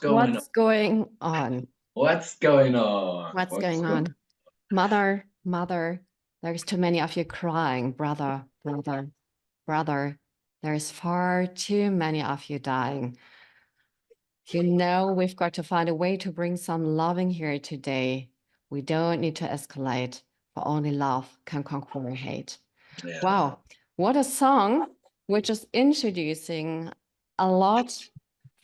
going on? What's going on? What's going on? What's going on? Mother, there's too many of you crying. Brother, there's far too many of you dying. You know, we've got to find a way to bring some loving here today. We don't need to escalate, for only love can conquer hate. Yeah. Wow, what a song, which is introducing a lot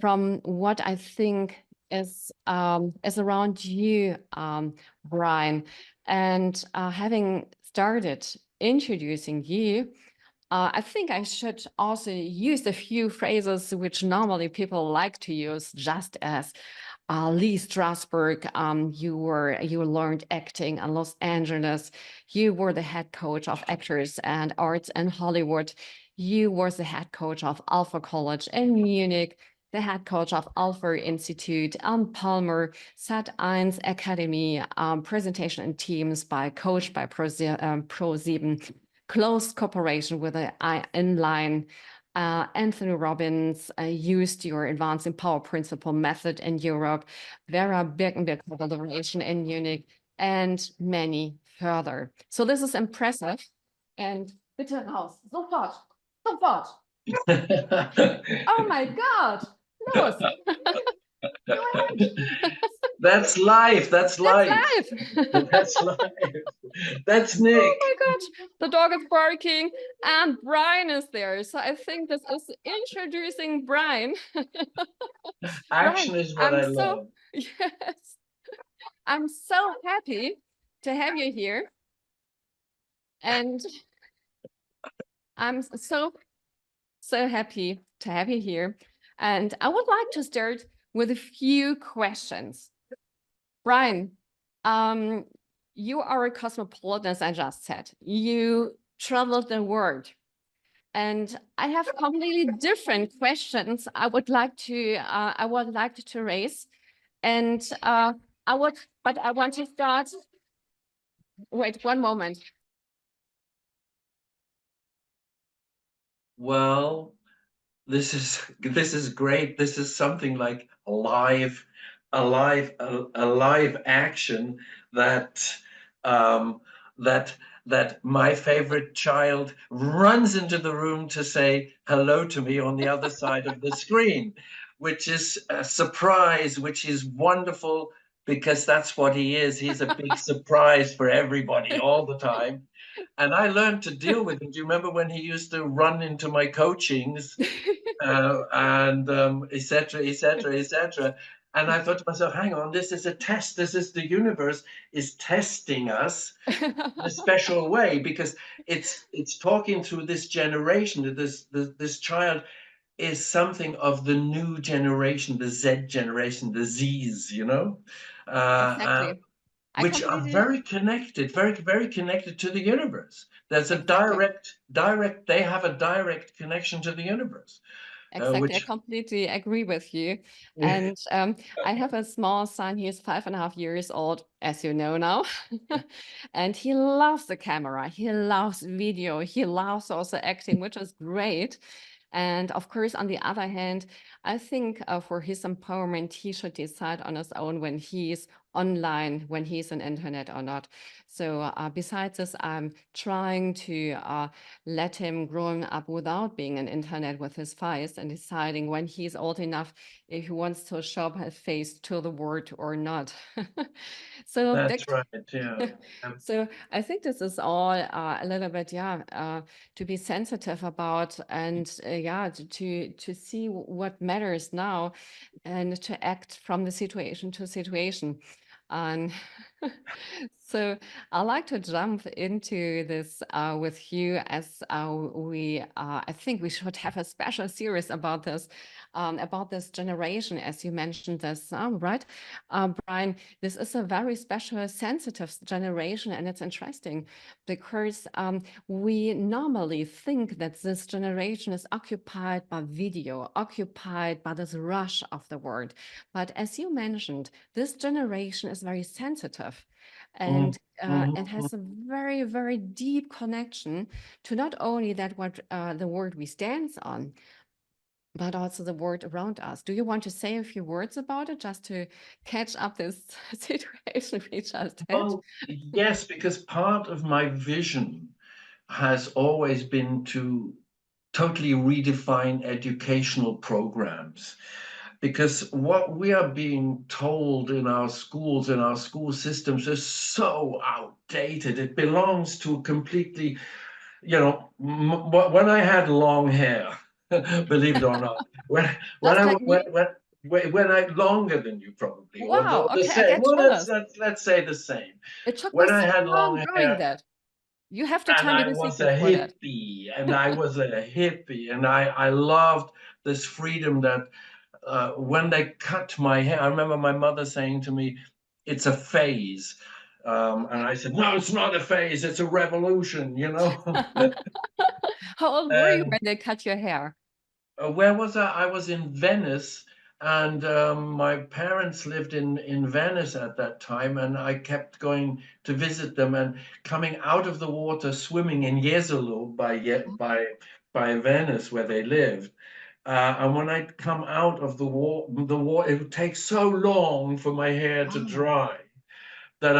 from what I think is around you, Brian. And having started introducing you, I think I should also use a few phrases which normally people like to use, just as Lee Strasberg, you learned acting in Los Angeles. You were the head coach of actors and arts in Hollywood. You were the head coach of Alpha College in Munich, the head coach of Alpha Institute in Palmer, Sat.1 Academy, presentation in teams coached by Pro7, close cooperation with the inline. Anthony Robbins used your advancing power principle method in Europe, Vera Birkenbick collaboration in Munich, and many further. So this is impressive. And bitte raus, sofort, sofort. Oh my God, los. Go ahead. That's life. That's life. That's life. That's Nick. Oh my God, the dog is barking and Brian is there. So I think this is introducing Brian. Action Brian, is what I love. Yes, I'm so happy to have you here. And I'm so happy to have you here. And I would like to start with a few questions. Brian, you are a cosmopolitan, as I just said. You traveled the world. And I have completely different questions I would like to raise. And I want to start. Wait, one moment. Well, this is great. This is something like a live action that that my favorite child runs into the room to say hello to me on the other side of the screen, which is a surprise, which is wonderful because that's what he is. He's a big surprise for everybody all the time. And I learned to deal with him. Do you remember when he used to run into my coachings and et cetera, et cetera, et cetera? And I thought to myself, hang on, this is a test. This is the universe is testing us in a special way because it's talking through this generation. This child is something of the new generation, the Z generation, the Zs, you know? Exactly. Which are very connected, very connected to the universe. There's a direct, they have a direct connection to the universe. Exactly, I completely agree with you. And I have a small son, he is 5.5 years old, as you know now. And he loves the camera, he loves video, he loves also acting, which is great. And of course, on the other hand, I think for his empowerment, he should decide on his own when he's online, when he's on internet or not. So besides this, I'm trying to let him growing up without being on internet with his face and deciding when he's old enough if he wants to show his face to the world or not. So that's right, yeah. So I think this is all a little bit, to be sensitive about and to see what matters now and to act from the situation to situation. And so I'd like to jump into this with you as I think we should have a special series about this generation, as you mentioned this, right? Brian, this is a very special, sensitive generation, and it's interesting because we normally think that this generation is occupied by video, occupied by this rush of the world. But as you mentioned, this generation is very sensitive and has a very, very deep connection to not only that what the world we stand on, but also the world around us. Do you want to say a few words about it just to catch up this situation we just had? Well, yes, because part of my vision has always been to totally redefine educational programs. Because what we are being told in our schools, in our school systems, is so outdated. It belongs to completely, when I had long hair, believe it or not, Just like me? when I longer than you probably, or Wow. the Okay, I same. get Well, jealous. let's say the same. It took me When I so had long long growing hair, that. You have to and tell me I the was secret a for that. hippie, and I loved this freedom that when they cut my hair, I remember my mother saying to me, "It's a phase." And I said, "No, it's not a phase. It's a revolution," you know. How old were you when And they cut your hair? where was I? I was in Venice, and my parents lived in Venice at that time, and I kept going to visit them and coming out of the water, swimming in Jesolo by Venice, where they lived. And when I'd come out of the water, it would take so long for my hair to Wow. dry that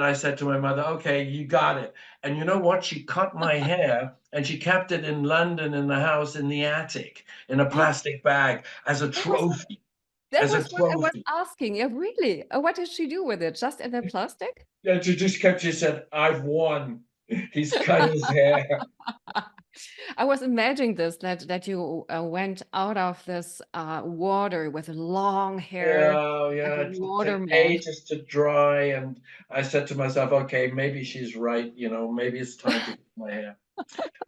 I said to my mother, "Okay, you got it." And you know what? She cut my hair and she kept it in London in the house in the attic in a plastic bag as a That was trophy. that As a was what I was trophy. asking. Yeah, really. What did she do with it? Just in the plastic? And she said, "I've won. He's cut his hair." I was imagining this that you went out of this water with long hair, Yeah, like yeah, a it would take waterman. ages to dry. And I said to myself, okay, maybe she's right, maybe it's time to cut my hair.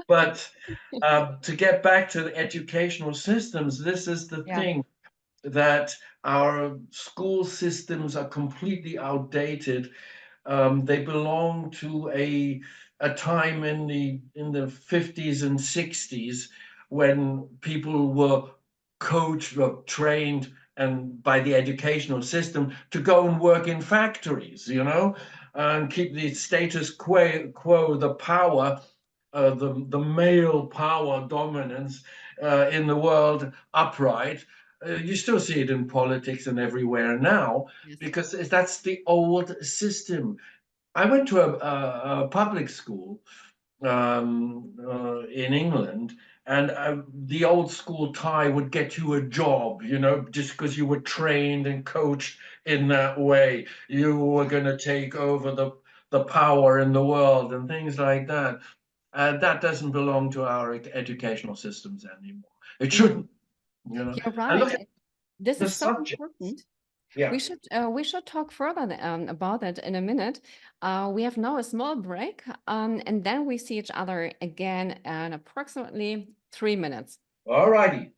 But to get back to the educational systems, this is the Yeah. thing that our school systems are completely outdated. They belong to a time in the 50s and 60s when people were coached or trained and by the educational system to go and work in factories, and keep the status quo, the power, the male power dominance in the world upright. You still see it in politics and everywhere now, Yes. because that's the old system. I went to a public school in England, and the old school tie would get you a job, just because you were trained and coached in that way. You were going to take over the power in the world and things like that. That doesn't belong to our educational systems anymore. It No, shouldn't, you're And look right. at This the is so subjects. important. Yeah. We should talk further about that in a minute. We have now a small break, and then we see each other again in approximately 3 minutes. All righty.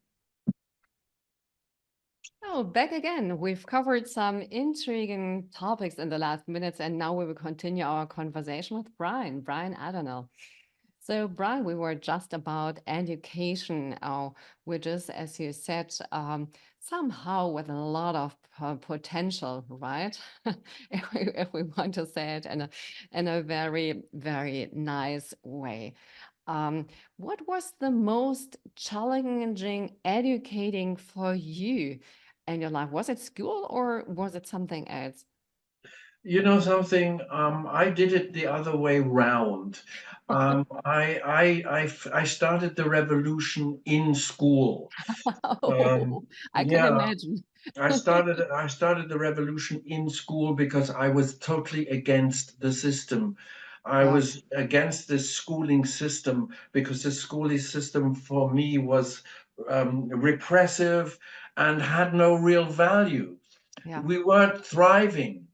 Oh, back again. We've covered some intriguing topics in the last minutes, and now we will continue our conversation with Brian Addinall. So, Brian, we were just about education, which is, as you said, somehow with a lot of potential, right? if we want to say it in a very, very nice way. What was the most challenging educating for you in your life? Was it school or was it something else? You know something? I did it the other way round. I started the revolution in school. Oh, I can Yeah, imagine. I started the revolution in school because I was totally against the system. I Yeah, was against this schooling system because the schooling system for me was repressive and had no real value. yeah, We weren't thriving.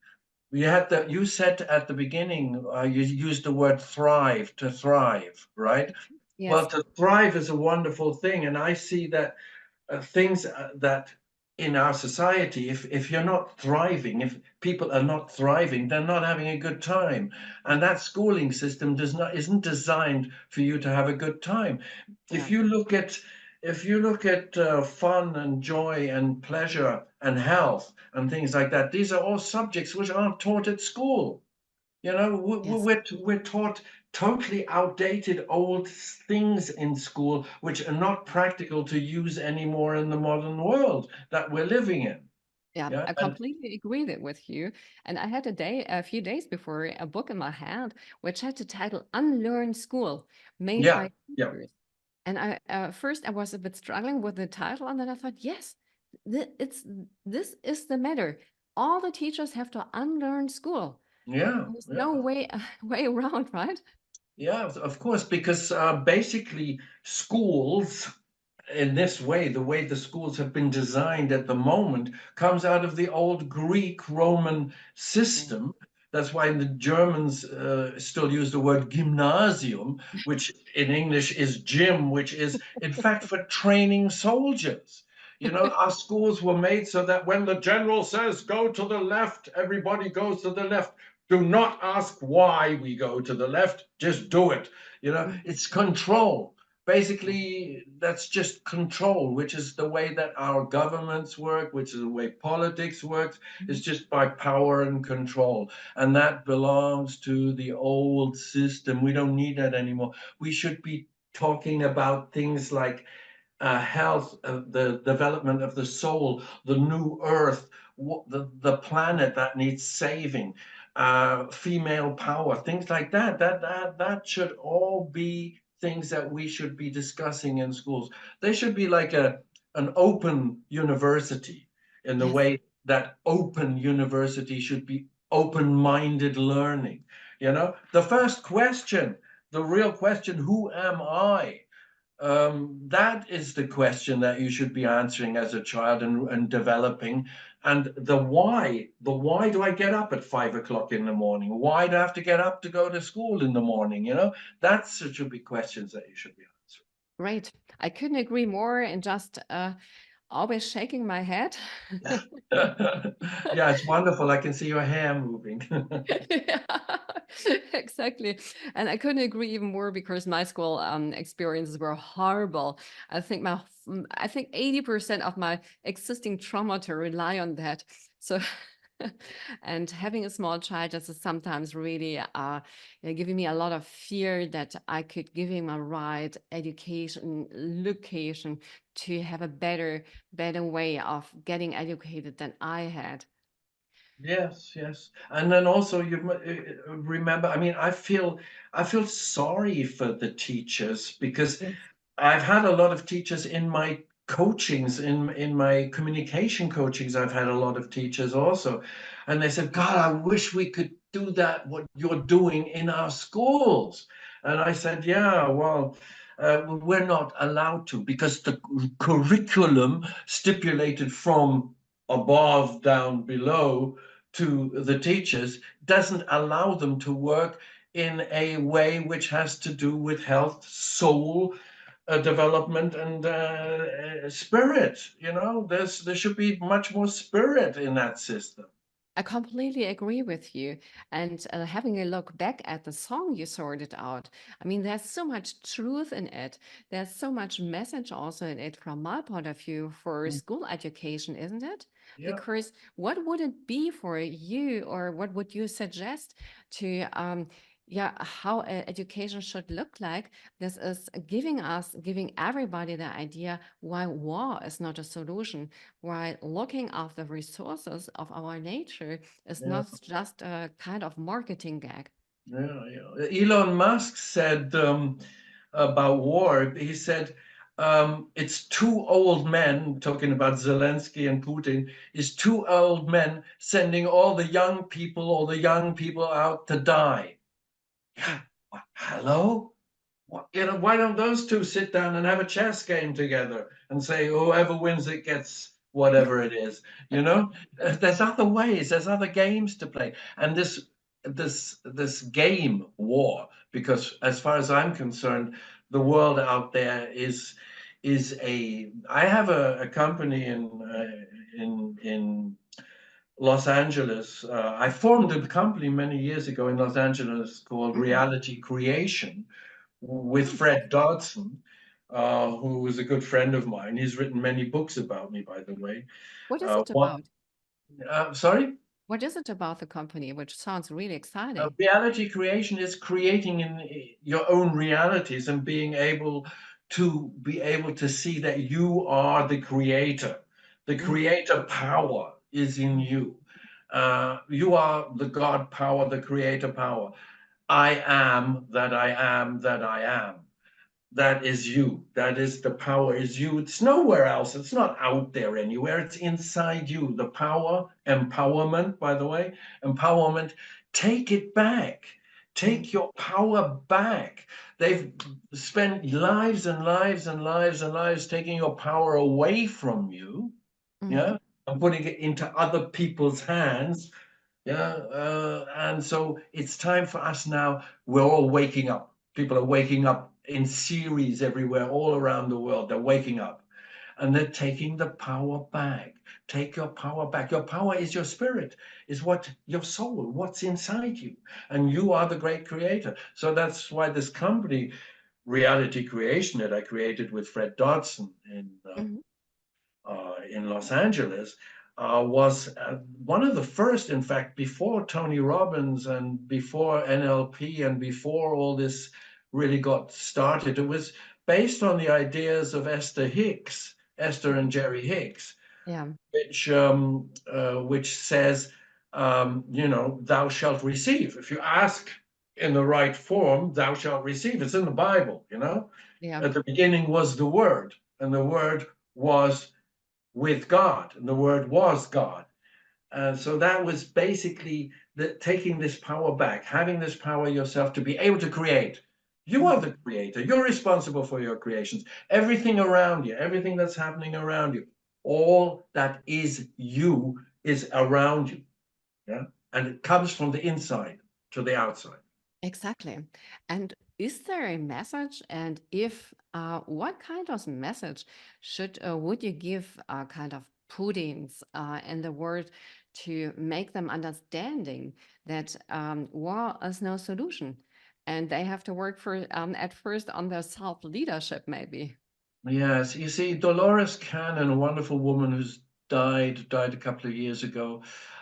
You said at the beginning, you used the word thrive, to thrive, right? Well, yes, to thrive is a wonderful thing. And I see that things that in our society, if you're not thriving, if people are not thriving, they're not having a good time. yeah, And that schooling system isn't designed for you to have a good time. yeah. If you look at fun and joy and pleasure and health and things like that, these are all subjects which aren't taught at school. You know, Yes. we're taught totally outdated old things in school, which are not practical to use anymore in the modern world that we're living in. Yeah, Yeah, I and completely agree with you. And I had a few days before, a book in my hand which had the title "Unlearn School," made yeah, by yeah, teachers. And I first I was a bit struggling with the title, and then I thought, yes, this is the matter. All the teachers have to unlearn school. yeah, There's yeah. no way way around, right? Yeah, of course, because basically schools in this way, the way the schools have been designed at the moment, comes out of the old Greek Roman Mm. system. That's why the Germans still use the word gymnasium, which in English is gym, which is in fact for training soldiers. You know, our schools were made so that when the general says go to the left, everybody goes to the left. Do not ask why we go to the left, just do it. You know, Mm. it's control. Basically, that's just control, which is the way that our governments work, which is the way politics works. It's Mhm. just by power and control. And that belongs to the old system. We don't need that anymore. We should be talking about things like health, the development of the soul, the new earth, the planet that needs saving, female power, things like that. That should all be things that we should be discussing in schools. They should be like an open university in the Yes. way that open university should be open-minded learning. You know, the first question, the real question, who am I? That is the question that you should be answering as a child and developing. And the why do I get up at 5 o'clock in the morning? Why do I have to get up to go to school in the morning? You know, that's should be questions that you should be Great. I couldn't agree more, and just always shaking my head. answering. Yeah, it's wonderful. I can see your hair moving. Yeah, exactly. And I couldn't agree even more because my school experiences were horrible. I think 80% of my existing trauma to rely on that. So and having a small child just is sometimes really giving me a lot of fear that I could give him a right education location to have a better way of getting educated than I had. Yes, yes. And then also remember, I mean, I feel sorry for the teachers because Yes. I've had a lot of teachers in my coachings, in my communication coachings. I've had a lot of teachers also, and they said, "God, I wish we could do that. What you're doing in our schools." And I said, "Yeah, well, we're not allowed to because the curriculum stipulated from above down below to the teachers doesn't allow them to work in a way which has to do with health, soul, development, and spirit. You know, there should be much more spirit in that system." I completely agree with you. And having a look back at the song you sorted out, I mean, there's so much truth in it. There's so much message also in it from my point of view for Mm. school education, isn't it? Yeah. Because what would it be for you, or what would you suggest to, yeah, how education should look like? This is giving everybody the idea why war is not a solution, while looking at the resources of our nature is Yeah. not just a kind of marketing gag. Yeah, yeah. Elon Musk said about war, he said, it's two old men, talking about Zelensky and Putin, is two old men sending all the young people out to die. Yeah. Hello? What, you know, why don't those two sit down and have a chess game together and say whoever wins it gets whatever it is? You know, there's other ways, there's other games to play, and this game war. Because as far as I'm concerned, the world out there is a. I have a company in Los Angeles. I formed a company many years ago in Los Angeles called Mm. Reality Creation with Oh, Fred Dodson, who is a good friend of mine. He's written many books about me, by the way. what is it What? about? Sorry? What is it about the company, which sounds really exciting? Reality creation is creating in your own realities and being able to see that you are the creator. The creator power is in you. You are the God power, the creator power. I am that I am that I am. That is you. That is the power is you. It's nowhere else. It's not out there anywhere. It's inside you. The power, empowerment, by the way, empowerment. Take it back. Take your power back. They've spent lives and lives and lives and lives taking your power away from you, yeah, and putting it into other people's hands. Yeah, and so it's time for us now. We're all waking up. People are waking up in series everywhere, all around the world. They're waking up and they're taking the power back. Take your power back. Your power is your spirit, is what your soul, what's inside you. And you are the great creator. So that's why this company, Reality Creation, that I created with Fred Dodson in Los Angeles, was one of the first, in fact, before Tony Robbins and before NLP and before all this really got started. It was based on the ideas of Esther Hicks, Esther and Jerry Hicks, Yeah. which says, thou shalt receive. If you ask in the right form, thou shalt receive. It's in the Bible, Yeah. At the beginning was the Word, and the Word was with God, and the Word was God. And so that was basically taking this power back, having this power yourself to be able to create. You are the creator. You're responsible for your creations. Everything around you, everything that's happening around you, all that is you is around you. Yeah. And it comes from the inside to the outside. Exactly. And is there a message? And if what kind of message would you give kind of Putins in the world to make them understanding that war is no solution, and they have to work for at first on their self leadership, maybe. Yes, you see, Dolores Cannon, a wonderful woman who's died a couple of years ago.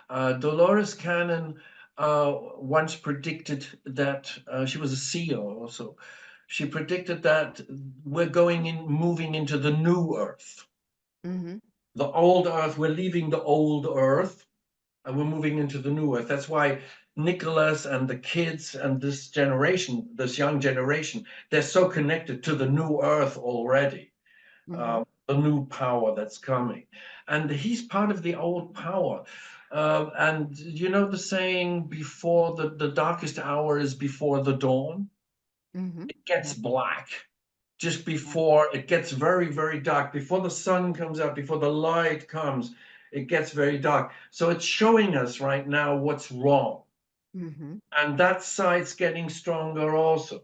Dolores Cannon once predicted that she was a seer also. She predicted that we're moving into the new Earth. Hmm. The old Earth, we're leaving the old Earth and we're moving into the new Earth. That's why Nicholas and the kids and this generation, this young generation, they're so connected to the new Earth already. The new power that's coming. And he's part of the old power. And you know the saying, before the darkest hour is before the dawn? It gets Yeah. black just before it gets very, very dark. Before the sun comes out, before the light comes, it gets very dark. So it's showing us right now what's wrong. Hmm. And that side's getting stronger also.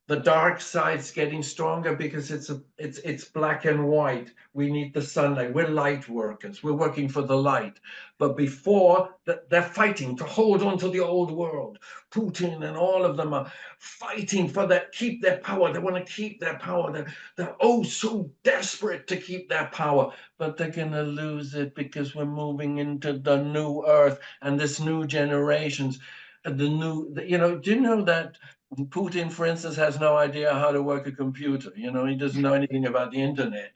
The dark side's getting stronger because it's black and white. We need the sunlight. We're light workers. We're working for the light. But before they're fighting to hold on to the old world. Putin and all of them are fighting for that, keep their power. They want to keep their power. They're oh so desperate to keep their power, but they're gonna lose it because we're moving into the new earth and this new generations. The new, do you know that Putin, for instance, has no idea how to work a computer. He doesn't know anything about the internet.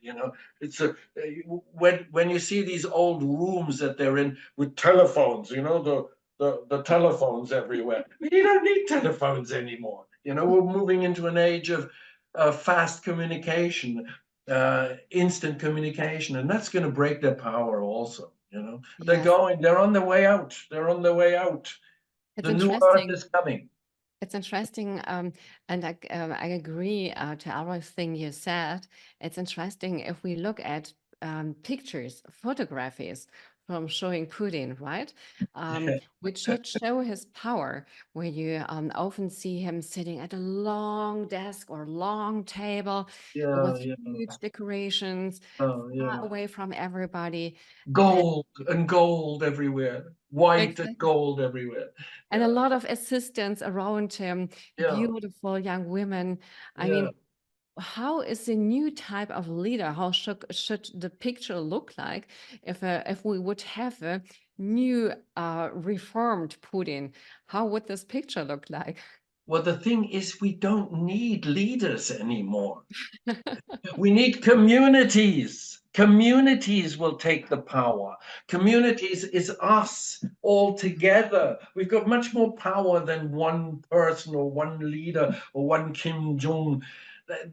It's when you see these old rooms that they're in with telephones. The telephones everywhere. You don't need telephones anymore. We're moving into an age of fast communication, instant communication, and that's going to break their power also. Yes, They're on their way out. They're on their way out. it's The new earth interesting. is coming. It's interesting, and I agree to everything you said. It's interesting if we look at pictures, photographies from showing Putin, right? Which should show his power, where you often see him sitting at a long desk or long table Yeah, with yeah. huge decorations, Oh, far yeah. away from everybody. And Gold and gold everywhere. White and exactly. gold everywhere. And a Yeah, lot of assistants around him, yeah, beautiful young women. I yeah. mean, how is the new type of leader? How should the picture look like if we would have a new reformed Putin? How would this picture look like? Well, the thing is, we don't need leaders anymore. We need communities. Communities will take the power. Communities is us all together. We've got much more power than one person or one leader or one Kim Jong.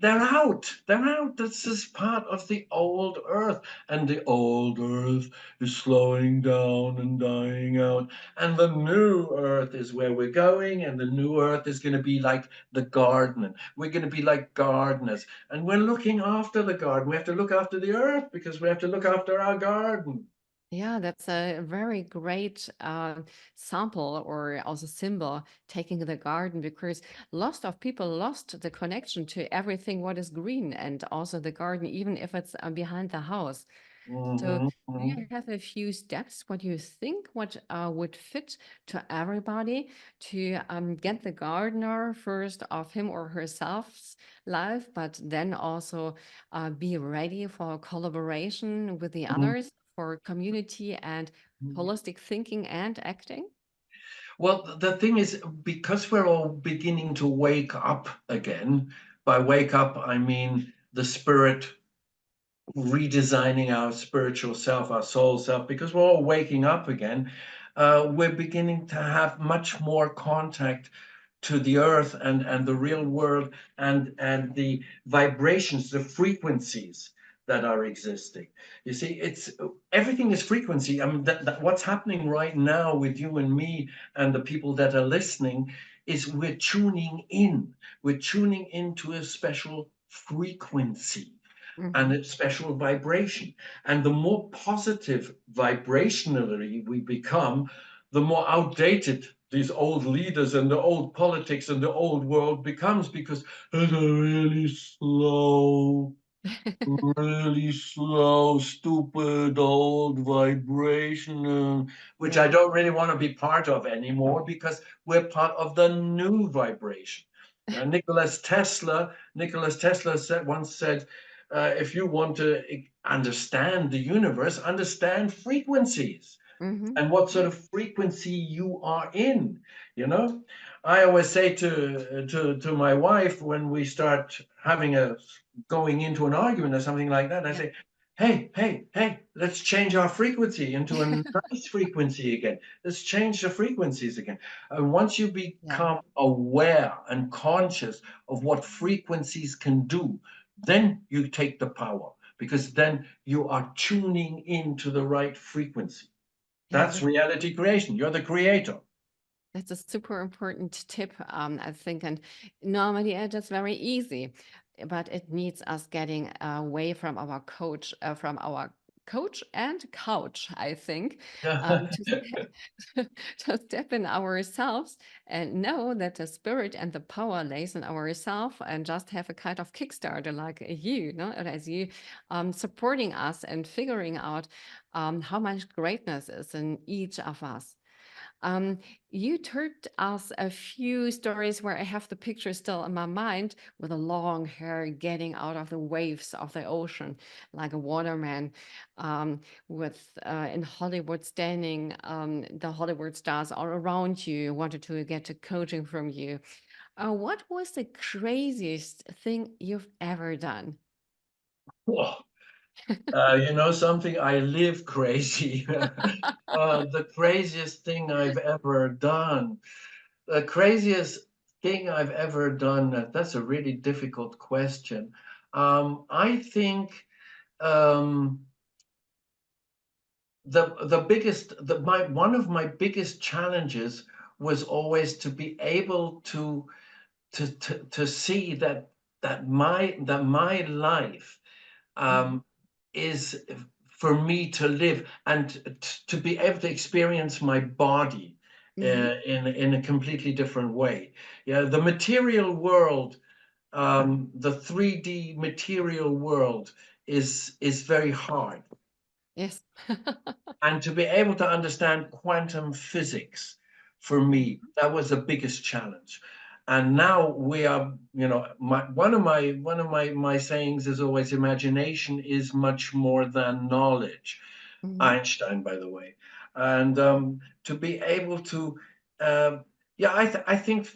They're out. They're out. This is part of the old earth. And the old earth is slowing down and dying out. And the new earth is where we're going. And the new earth is going to be like the garden. We're going to be like gardeners. And we're looking after the garden. We have to look after the earth because we have to look after our garden. Yeah, that's a very great sample or also symbol taking the garden, because lots of people lost the connection to everything what is green and also the garden, even if it's behind the house. So Mhm, do mhm. you have a few steps what you think what would fit to everybody to get the gardener first of him or herself's life, but then also be ready for collaboration with the Mhm, others, for community and mhm. holistic thinking and acting? Well, the thing is, because we're all beginning to wake up again, by wake up, I mean the spirit redesigning our spiritual self, our soul self, because we're all waking up again, we're beginning to have much more contact to the earth and the real world and the vibrations, the frequencies that are existing. You see, it's everything is frequency. I mean, what's happening right now with you and me and the people that are listening is we're tuning in. We're tuning into a special frequency and Hmm. its special vibration. And the more positive vibrationally we become, the more outdated these old leaders and the old politics and the old world becomes, because it's a really slow, stupid, old vibration, which I Yeah. don't really want to be part of anymore because we're part of the new vibration. Nicholas Tesla once said, if you want to understand the universe, understand frequencies Hmm. and what sort of frequency you are in. You know, I always say to my wife when we start having a going into an argument or something like that, I Yeah. say, hey, let's change our frequency into a nice frequency again. Let's change the frequencies again. And once you Yeah. become aware and conscious of what frequencies can do, then you take the power, because then you are tuning into the right frequency. Yeah. That's reality creation. You're the creator. That's a super important tip, I think. And normally it's just very easy, but it needs us getting away from our coach and couch, I think, to step, to step in ourselves and know that the spirit and the power lays in ourselves, and just have a kind of Kickstarter like you, no? And as you supporting us and figuring out how much greatness is in each of us. Um, you told us a few stories where I have the picture still in my mind, with a long hair getting out of the waves of the ocean, like a waterman, with in Hollywood standing, the Hollywood stars all around you, wanted to get a coaching from you. What was the craziest thing you've ever done? Whoa. You know something? I live crazy. The craziest thing I've ever done. The craziest thing I've ever done. That's a really difficult question. I think um, the biggest the my one of my biggest challenges was always to be able to see that my life Mhm. um, is for me to live and to be able to experience my body Mhm. in a completely different way. Yeah, the material world, the 3D material world is very hard, Yes. and to be able to understand quantum physics, for me, Mhm. that was the biggest challenge. And now we are, you know, one of my sayings is always imagination is much more than knowledge. Mhm. Einstein, by the way. And to be able to, yeah, I think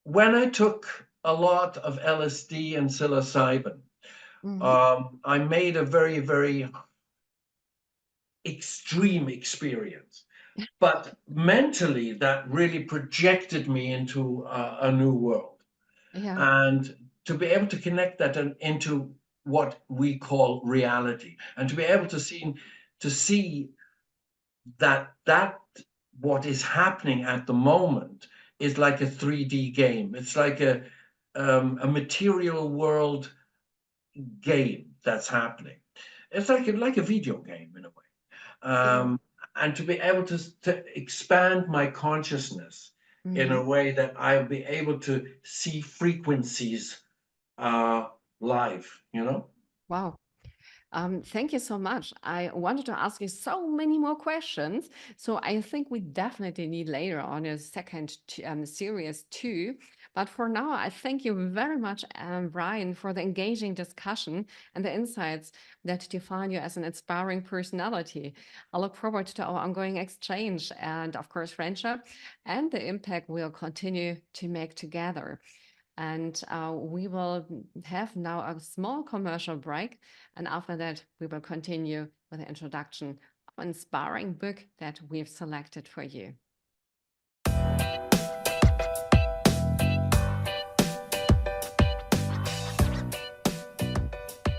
when I took a lot of LSD and psilocybin, Mhm. I made a very, very extreme experience. But mentally, that really projected me into a new world. Yeah. And to be able to connect that into what we call reality, and to be able to see that what is happening at the moment is like a 3D game. It's like a material world game that's happening. It's like a video game in a way. Yeah. And to be able to expand my consciousness in Mhm. a way that I'll be able to see frequencies uh, live, you know? Wow. Thank you so much. I wanted to ask you so many more questions. So I think we definitely need later on a second series too. But for now, I thank you very much, Brian, for the engaging discussion and the insights that define you as an inspiring personality. I look forward to our ongoing exchange and, of course, friendship and the impact we'll continue to make together. And we will have now a small commercial break. And after that, we will continue with the introduction of an inspiring book that we've selected for you.